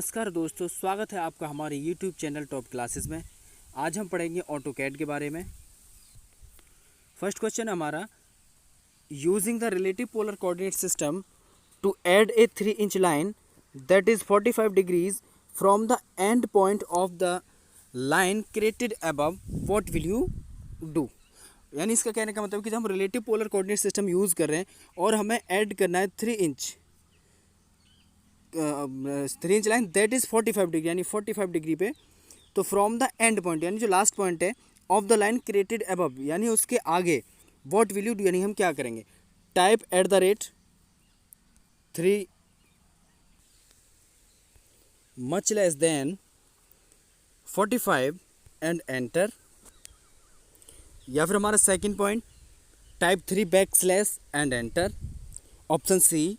नमस्कार दोस्तों, स्वागत है आपका हमारे YouTube चैनल टॉप क्लासेस में। आज हम पढ़ेंगे ऑटोकैड के बारे में। फर्स्ट क्वेश्चन हमारा, using the relative polar coordinate system to add a 3 inch line that is 45 degrees from the end point of the line created above, what will you do. यानी इसका कहने का मतलब कि जब हम relative polar coordinate system use कर रहे हैं और हमें ऐड करना है 3 inch line that is 45 degree, यानी 45 डिग्री पे, तो फ्रॉम द एंड पॉइंट यानी जो लास्ट पॉइंट है of the line created above, यानी उसके आगे व्हाट विल यू डू, यानी हम क्या करेंगे। Type at the rate 3 much less than 45 and enter, या फिर हमारा second point type 3 back slash and enter. Option C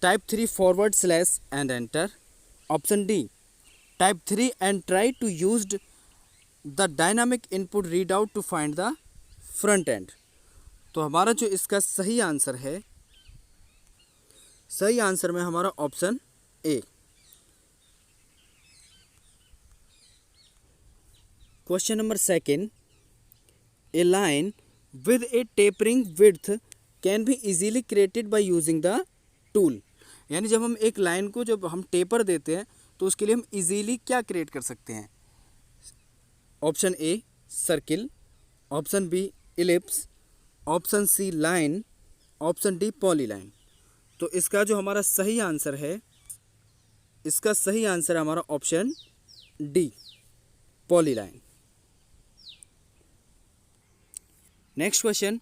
type 3 forward slash and enter. Option D type 3 and try to used the dynamic input read out to find the front end. तो हमारा जो इसका सही answer है, सही answer में हमारा option A. Question number second, A line with A tapering width can be easily created by using the tool. यानी जब हम एक लाइन को जब हम टेपर देते हैं तो उसके लिए हम इजीली क्या क्रिएट कर सकते हैं। Option A circle, option B ellipse, option C line, option D polyline. तो इसका जो हमारा सही आंसर है, इसका सही आंसर है हमारा option D polyline. Next question,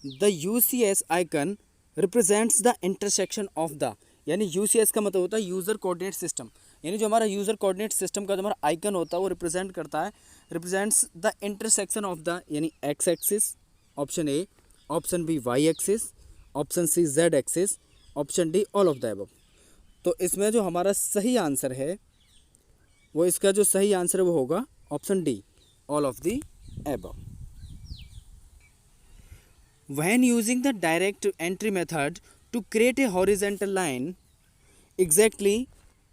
the UCS icon represents the intersection of the, यानी UCS का मतलब होता है यूज़र कोऑर्डिनेट सिस्टम, यानी जो हमारा यूज़र कोऑर्डिनेट सिस्टम का जो हमारा आइकन होता है वो रिप्रेजेंट करता है, represents the intersection of the, यानी X axis. Option A, option B Y axis, option C Z axis, option D all of the above. तो इसमें जो हमारा सही आंसर है वो, इसका जो सही आंसर है वो होगा option D all of the above. When using the direct entry method to create a horizontal line exactly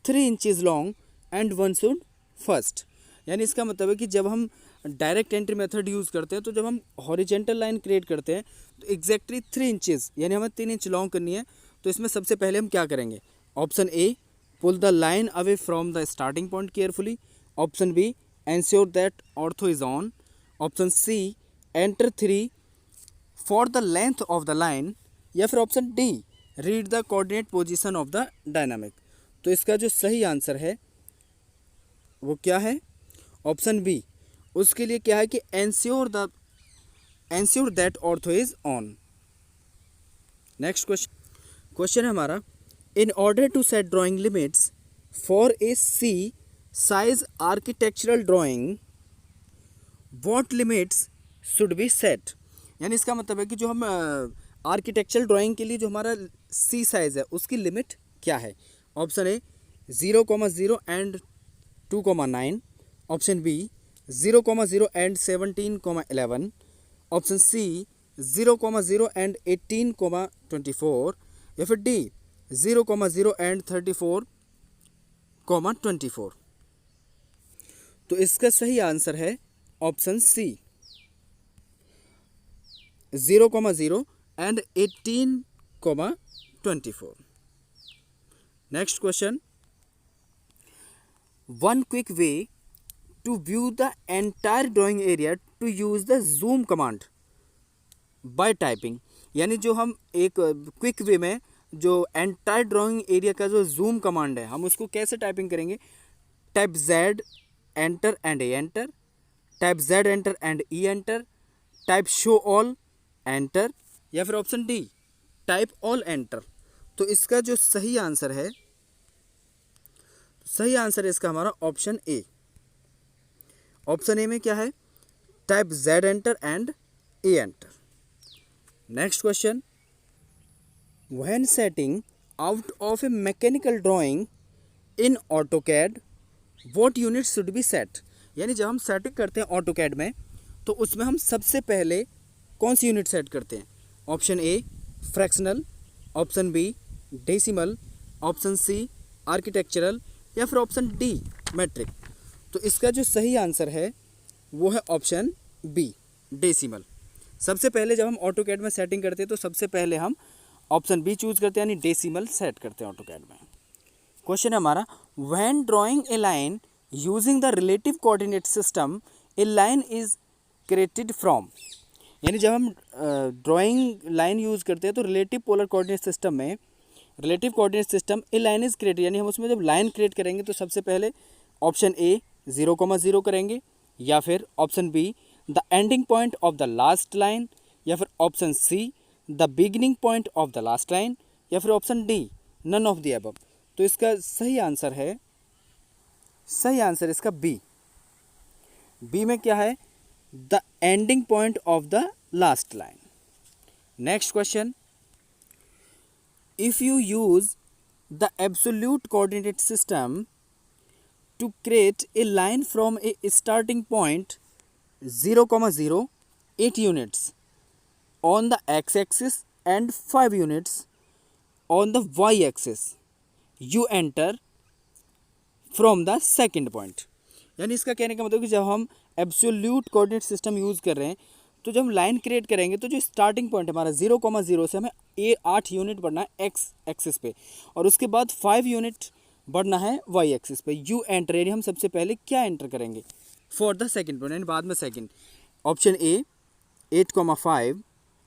3 inches long and one should first, यानी इसका मतलब है कि जब हम डायरेक्ट एंट्री मेथड यूज़ करते हैं तो जब हम हॉरिजेंटल लाइन क्रिएट करते हैं तो एग्जैक्टली 3 इंचेस, यानी हमें 3 इंच लॉन्ग करनी है। तो इसमें सबसे पहले हम क्या करेंगे। Option A pull the line away from the starting point carefully. Option B ensure that ortho is on. Option C enter 3 for the length of the line, या फिर option D read the coordinate position of the dynamic. तो इसका जो सही answer है वो क्या है, ऑप्शन बी। उसके लिए क्या है कि ensure that ortho is on. Next question है हमारा, in order to set drawing limits for a C size architectural drawing, what limits should be set. यानी इसका मतलब है कि जो हम आर्किटेक्चरल ड्राइंग के लिए जो हमारा सी साइज़ है उसकी लिमिट क्या है। Option A 0,0 and 2,9, option B 0,0 and 17,11, option C 0,0 and 18,24, या फिर डी 0,0 एंड 34,24। तो इसका सही आंसर है option C 0,0 and 18,24. Next question. One quick way to view the entire drawing area to use the zoom command by typing. यानी जो हम एक क्विक वे में जो एंटायर ड्राइंग एरिया का जो जूम कमांड है हम उसको कैसे टाइपिंग करेंगे। Type Z enter and A enter, type Z enter and E enter, type show all enter, या फिर option D type all enter. तो इसका जो सही आंसर है, सही आंसर है इसका हमारा ऑप्शन ए। ऑप्शन ए में क्या है, type Z enter and A enter. Next question, when setting out of A mechanical drawing in AutoCAD what unit should be set. यानी जब हम सेटिंग करते हैं ऑटोकैड में तो उसमें हम सबसे पहले कौन सी यूनिट सेट करते हैं। Option A fractional, option B decimal, option C architectural, या फिर ऑप्शन डी मैट्रिक। तो इसका जो सही आंसर है वो है ऑप्शन बी डेसिमल। सबसे पहले जब हम ऑटोकैड में सेटिंग करते हैं तो सबसे पहले हम ऑप्शन बी चूज करते हैं, यानी डेसिमल सेट करते हैं ऑटोकैड में। क्वेश्चन है हमारा, when drawing A line using the relative coordinate system A line is created from, यानी जब हम ड्राइंग लाइन यूज़ करते हैं तो रिलेटिव पोलर कोऑर्डिनेट सिस्टम में relative coordinate system A line is created, यानी हम उसमें जब लाइन क्रिएट करेंगे तो सबसे पहले ऑप्शन ए 0,0 करेंगे, या फिर option B the ending point of the last line, या फिर option C the beginning point of the last line, या फिर option D none of the above. तो इसका सही आंसर इसका बी। बी में क्या है, the ending point of the last line. Next question, if you use the absolute coordinate system to create a line from a starting point 0,0 8 units on the x-axis and 5 units on the y-axis, you enter from the second point। यानी इसका कहने का मतलब कि जब हम absolute coordinate system use कर रहे हैं तो जब हम लाइन क्रिएट करेंगे तो जो स्टार्टिंग पॉइंट हमारा 0,0 से हमें 8 यूनिट बढ़ना है एक्स एक्सिस पे, और उसके बाद 5 यूनिट बढ़ना है वाई एक्सिस पे। यू एंटर, यानी हम सबसे पहले क्या एंटर करेंगे फॉर द सेकंड पॉइंट, यानी बाद में second. Option A 8,5,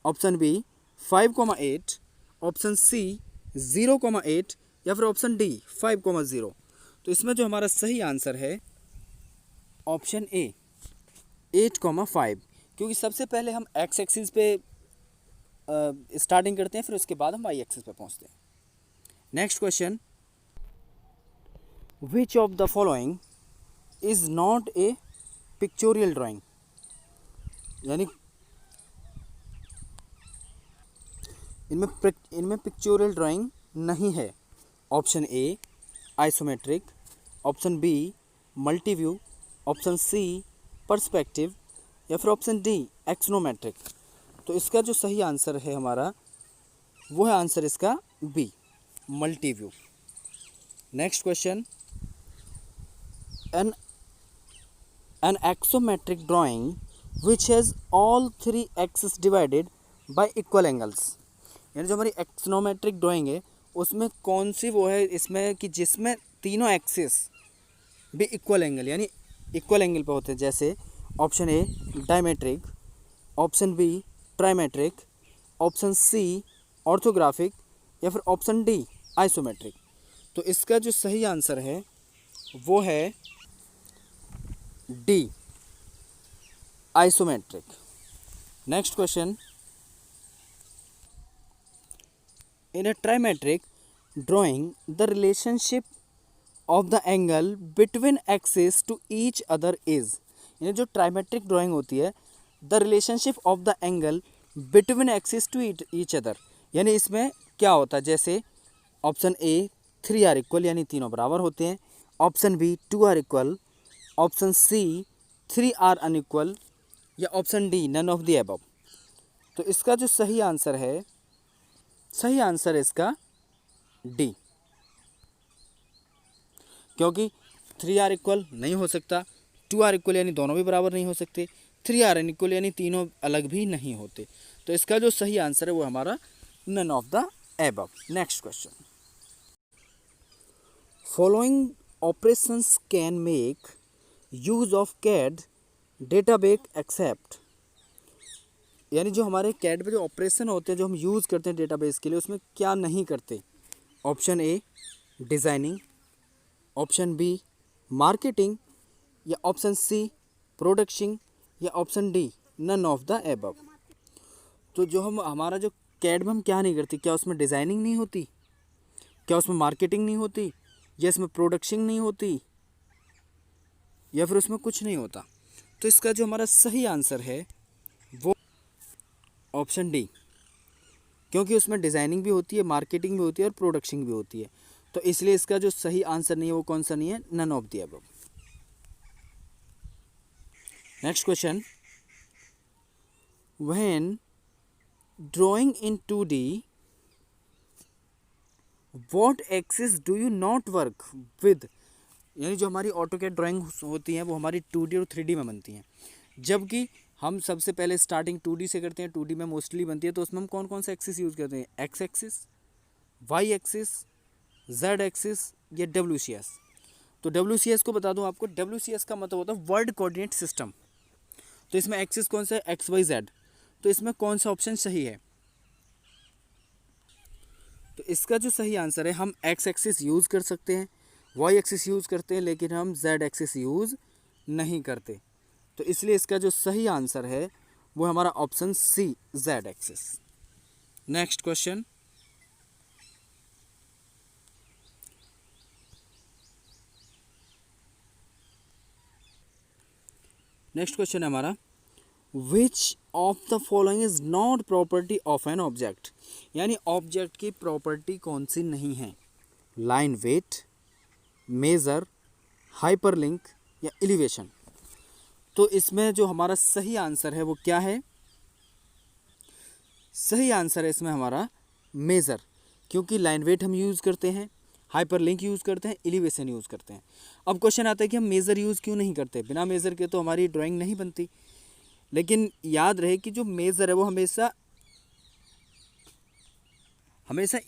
option B 5,8, option C 0,8, या फिर ऑप्शन डी 5,0। तो इसमें जो हमारा सही आंसर है ऑप्शन ए 8,5, क्योंकि सबसे पहले हम एक्स एक्सिस पे स्टार्टिंग करते हैं, फिर उसके बाद हम वाई एक्सिस पे पहुंचते हैं। Next question, which of the following is not a pictorial drawing, यानी इनमें पिक्चोरियल ड्राइंग नहीं है। Option A isometric, option B multi view, option C perspective, या फिर ऑप्शन डी एक्सोनोमेट्रिक। तो इसका जो सही आंसर है हमारा वो है आंसर इसका B multi view. Next question, an axometric drawing which has all 3 axes divided by equal angles, यानी जो हमारी एक्सोनोमेट्रिक ड्राइंग है उसमें कौन सी वो है इसमें कि जिसमें तीनों एक्सिस भी इक्वल एंगल यानी इक्वल एंगल पे होते हैं, जैसे option A dimetric, option B trimetric, option C orthographic, या फिर ऑप्शन डी आइसोमेट्रिक। तो इसका जो सही आंसर है वो है D isometric. Next question, in a trimetric drawing the relationship of the angle between axis to each other is, यानी जो ट्राइमेट्रिक ड्राइंग होती है the relationship of the angle between axis to each other, यानी इसमें क्या होता है, जैसे ऑप्शन ए 3 आर इक्वल यानी तीनों बराबर होते हैं, option B 2 are equal, option C 3 are unequal, या option D none of the above. तो इसका जो सही आंसर है इसका डी, क्योंकि 3 आर इक्वल नहीं हो सकता, 2 आर इक्वल यानी दोनों भी बराबर नहीं हो सकते, 3 आर अनइक्वल यानी तीनों अलग भी नहीं होते। तो इसका जो सही आंसर है वो हमारा none of the above. Next question, following operations can make use of CAD database except, यानी जो हमारे कैड पे जो ऑपरेशन होते हैं जो हम यूज़ करते हैं डेटाबेस के लिए उसमें क्या नहीं करते। Option A designing, option B marketing, या ऑप्शन सी प्रोडक्शन, या option D none of the above. तो जो हमारा जो कैड में हम क्या नहीं करते, क्या उसमें डिज़ाइनिंग नहीं होती, क्या उसमें मार्केटिंग नहीं होती, या इसमें प्रोडक्शन नहीं होती, या फिर उसमें कुछ नहीं होता। तो इसका जो हमारा सही आंसर है वो ऑप्शन डी, क्योंकि उसमें डिज़ाइनिंग भी होती है, मार्केटिंग भी होती है और प्रोडक्शन भी होती है। तो इसलिए इसका जो सही आंसर नहीं है वो कौन सा नहीं है, none of the above. Next question, when drawing in 2D what axis do you not work with यानी जो हमारी ऑटोकैड ड्राइंग होती हैं वो हमारी 2D और 3D में बनती हैं, जबकि हम सबसे पहले स्टार्टिंग 2D से करते हैं। 2D में मोस्टली बनती है, तो उसमें हम कौन कौन सा एक्सिस यूज़ करते हैं? X axis, Y axis, Z axis या WCS। तो WCS को बता दूं आपको, WCS का मतलब होता है वर्ल्ड कोऑर्डिनेट सिस्टम। तो इसमें एक्सिस कौन सा है? X Y Z. तो इसमें कौन सा ऑप्शन सही है? तो इसका जो सही आंसर है, हम एक्स एक्सिस यूज़ कर सकते हैं, वाई एक्सिस यूज़ करते हैं, लेकिन हम जेड एक्सिस यूज़ नहीं करते। तो इसलिए इसका जो सही आंसर है वो हमारा option C, Z axis. Next question, है हमारा, which of the following is not property of an object. यानी ऑब्जेक्ट की प्रॉपर्टी कौन सी नहीं है? लाइन वेट, मेजर, हाइपरलिंक या एलिवेशन। तो इसमें जो हमारा सही आंसर है वो क्या है? सही आंसर है इसमें हमारा मेजर, क्योंकि लाइन वेट हम यूज़ करते हैं, हाइपरलिंक यूज़ करते हैं, एलिवेशन यूज़ करते हैं। अब क्वेश्चन आता है कि हम मेज़र यूज़ क्यों नहीं करते? बिना मेज़र के तो हमारी ड्राइंग नहीं बनती। लेकिन याद रहे कि जो मेज़र है वो हमेशा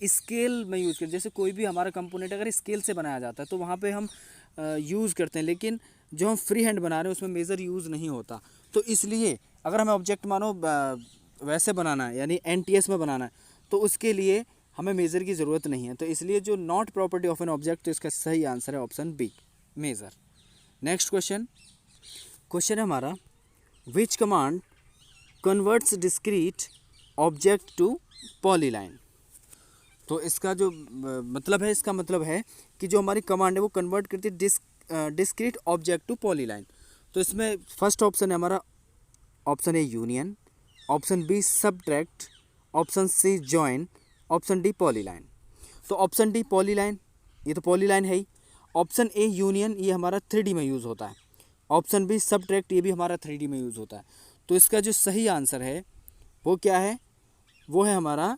स्केल में यूज़ करते हैं। जैसे कोई भी हमारा कंपोनेंट अगर स्केल से बनाया जाता है तो वहाँ पे हम यूज़ करते हैं, लेकिन जो हम फ्री हैंड बना रहे हैं उसमें मेज़र यूज़ नहीं होता। तो इसलिए अगर हमें ऑब्जेक्ट मानो वैसे बनाना है, यानी NTS में बनाना है, तो उसके लिए हमें मेज़र की ज़रूरत नहीं है। तो इसलिए जो not property of an object, तो इसका सही आंसर है option B, measure. Next question है हमारा, which command converts discrete object to polyline. तो इसका जो इसका मतलब है कि जो हमारी कमांड है वो कन्वर्ट करती है डिस्क्रीट ऑब्जेक्ट टू पॉलीलाइन। तो इसमें फर्स्ट ऑप्शन है हमारा, option A union, option B subtract, option C join, option D polyline. तो ऑप्शन डी पॉलीलाइन, ये तो पॉलीलाइन है ही। ऑप्शन ए यूनियन, ये हमारा 3D में यूज़ होता है। ऑप्शन बी सबट्रैक्ट, ये भी हमारा 3D में यूज़ होता है। तो इसका जो सही आंसर है वो क्या है? वो है हमारा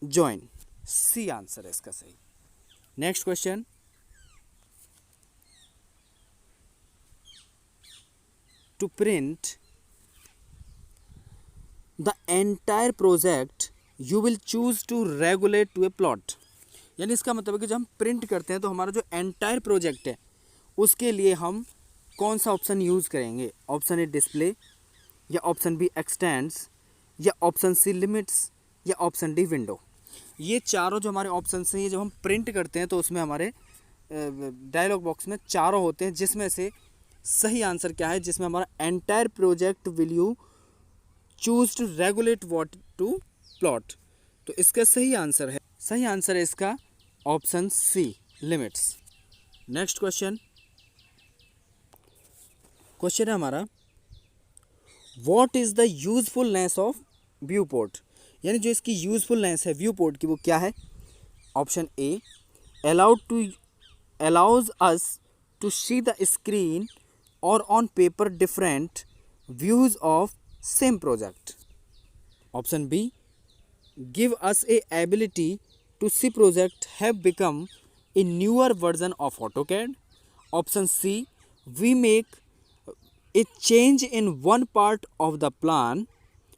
जॉइन, सी आंसर है इसका सही। Next question, to print the entire project you will choose to regulate to a plot. यानी इसका मतलब है कि जब हम प्रिंट करते हैं तो हमारा जो एंटायर प्रोजेक्ट है उसके लिए हम कौन सा ऑप्शन यूज़ करेंगे? ऑप्शन ए डिस्प्ले, या ऑप्शन बी एक्सटेंड्स, या ऑप्शन सी लिमिट्स, या ऑप्शन डी विंडो। ये चारों जो हमारे ऑप्शन हैं, ये जब हम प्रिंट करते हैं तो उसमें हमारे डायलॉग बॉक्स में चारों होते हैं, जिसमें से सही आंसर क्या है? जिसमें हमारा entire project will you choose to regulate what to plot. तो इसका सही आंसर है इसका option C, limits. Next question है हमारा, what is the usefulness of view port. यानी जो इसकी यूजफुलनेस है व्यू पोर्ट की वो क्या है? Option A, allows us to see the screen or on paper different views of same project. Option B, give us a ability to see project have become a newer version of AutoCAD. Option C, we make a change in one part of the plan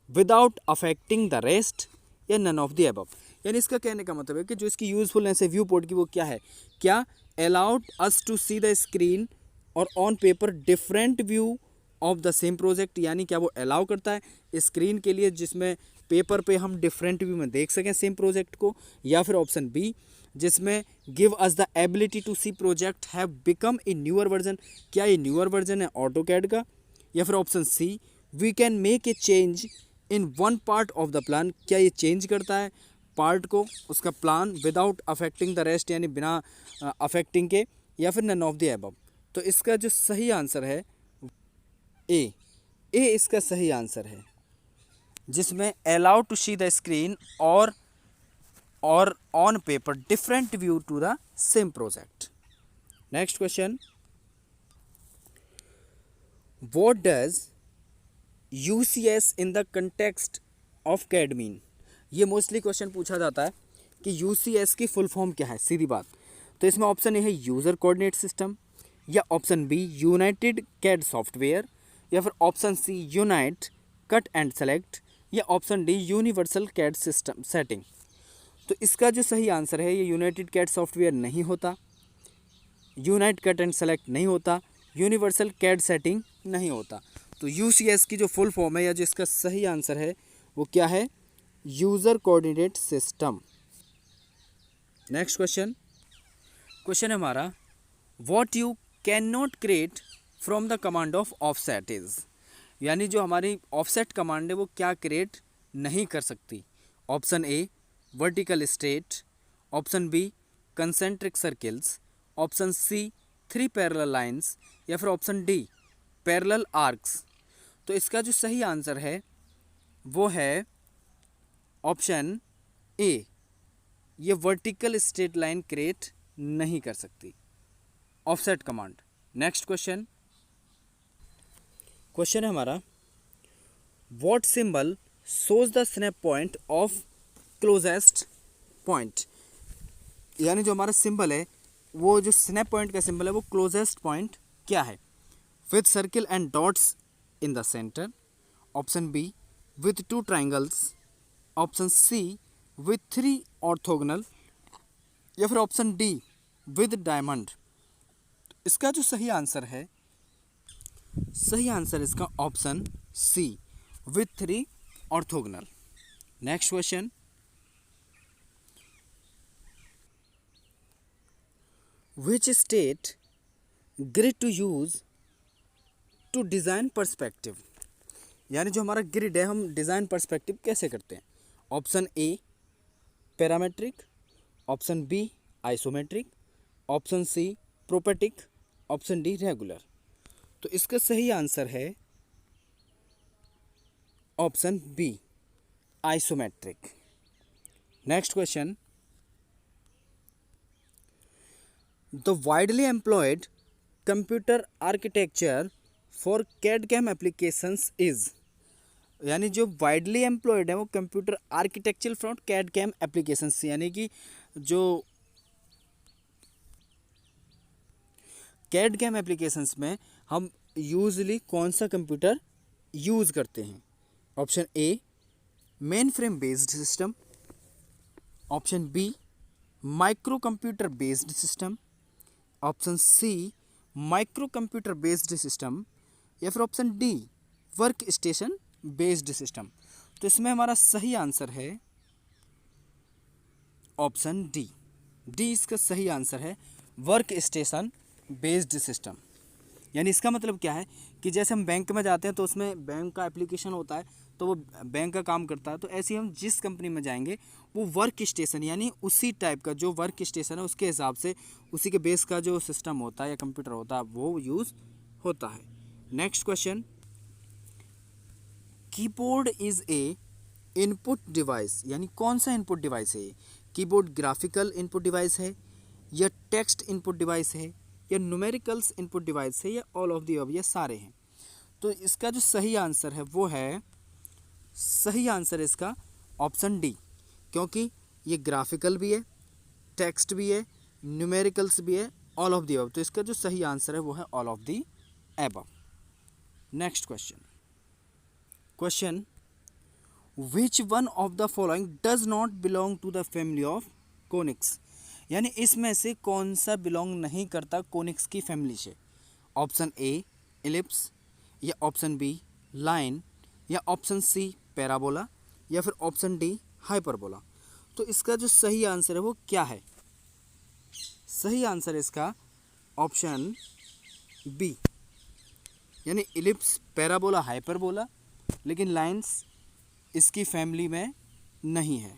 without affecting the rest, या none of the above। यानी इसका कहने का मतलब है कि जो इसकी यूजफुलनेस है व्यू पोर्ट की वो क्या है? क्या allowed us to see the screen और on paper different view of the same project. यानी क्या वो अलाउ करता है स्क्रीन के लिए जिसमें पेपर पे हम डिफरेंट व्यू में देख सकें सेम प्रोजेक्ट को, या फिर ऑप्शन बी जिसमें give us the ability to see project have become a newer version. क्या ये न्यूअर वर्जन है ऑटोकैड का? या फिर option C, we can make a change in one part of the plan. क्या ये चेंज करता है पार्ट को, उसका plan, without affecting the rest, यानी बिना अफेक्टिंग के, या फिर नन ऑफ द अबव। तो इसका जो सही आंसर है ए इसका सही आंसर है, जिसमें allow to see the screen और on paper different view to the same project. Next question, what does UCS in the context of CAD mean. ये मोस्टली क्वेश्चन पूछा जाता है कि UCS की फुल फॉर्म क्या है, सीधी बात। तो इसमें ऑप्शन ए है यूज़र कोऑर्डिनेट सिस्टम, या option B united CAD software, या फिर option C unite cut and select, या option D universal CAD system setting. तो इसका जो सही आंसर है ये यूनाइटेड कैड सॉफ्टवेयर नहीं होता, यूनाइट कट एंड सेलेक्ट नहीं होता, यूनिवर्सल कैड सेटिंग नहीं होता। तो यूसीएस की जो फुल फॉर्म है या जो इसका सही आंसर है वो क्या है, user coordinate system. Next question, question है हमारा what you can not create from the command of offset is, यानी जो हमारी ऑफसेट कमांड है वो क्या क्रिएट नहीं कर सकती। Option A vertical straight, option B concentric circles, option C 3 parallel lines, या फिर ऑप्शन डी पैरेलल आर्क्स। तो इसका जो सही आंसर है वो है ऑप्शन ए, ये वर्टिकल स्ट्रेट लाइन क्रिएट नहीं कर सकती offset command. Next question, question है हमारा what symbol shows the snap point of closest point, यानी जो हमारा सिंबल है वो जो स्नैप पॉइंट का सिंबल है वो क्लोजेस्ट पॉइंट क्या है, with circle and dots in the center, option B with 2 triangles, option C with 3 orthogonal, या फिर ऑप्शन डी विद डायमंड। इसका जो सही आंसर है, सही आंसर इसका option C with 3 orthogonal. Next question, which state grid to use to design perspective, यानी जो हमारा ग्रिड है हम डिज़ाइन पर्सपेक्टिव कैसे करते हैं। Option A parametric, option B isometric, option C prophetic, option D regular. तो इसका सही आंसर है option B isometric. Next question, the widely employed computer architecture for CAD CAM applications is, यानी जो वाइडली एम्प्लॉयड है वो computer architecture for CAD CAM applications, यानी कि जो कैड कैम एप्लीकेशंस में हम यूजली कौन सा कंप्यूटर यूज़ करते हैं। Option A mainframe based system, option B microcomputer based system, option C microcomputer based system, या फिर option D workstation based system. तो इसमें हमारा सही आंसर है ऑप्शन डी, डी इसका सही आंसर है वर्क स्टेशन बेस्ड सिस्टम। यानी इसका मतलब क्या है कि जैसे हम बैंक में जाते हैं तो उसमें बैंक का एप्लीकेशन होता है तो वो बैंक का काम करता है, तो ऐसे ही हम जिस कंपनी में जाएंगे वो वर्क स्टेशन यानी उसी टाइप का जो वर्क स्टेशन है उसके हिसाब से उसी के बेस का जो सिस्टम होता है या कंप्यूटर होता है वो यूज़ होता है। Next question, keyboard is a input device, यानी कौन सा इनपुट डिवाइस है ये। कीबोर्ड ग्राफिकल इनपुट डिवाइस है, या टेक्स्ट इनपुट डिवाइस है, या न्यूमेरिकल्स इनपुट डिवाइस है, या ऑल ऑफ दी अबव, ये सारे हैं। तो इसका जो सही आंसर है वो है, सही आंसर इसका ऑप्शन डी, क्योंकि ये ग्राफिकल भी है, टेक्स्ट भी है, न्यूमेरिकल्स भी है, ऑल ऑफ दी अबव। तो इसका जो सही आंसर है वो है all of the above. Next question, question which one of the following does not belong to the family of conics, यानी इसमें से कौन सा बिलोंग नहीं करता कोनिक्स की फैमिली से। ऑप्शन ए एलिप्स, या ऑप्शन बी लाइन, या ऑप्शन सी पैराबोला, या फिर ऑप्शन डी हाइपरबोला। तो इसका जो सही आंसर है वो क्या है, सही आंसर इसका ऑप्शन बी, यानी एलिप्स पैराबोला हाइपरबोला, लेकिन लाइंस इसकी फैमिली में नहीं है।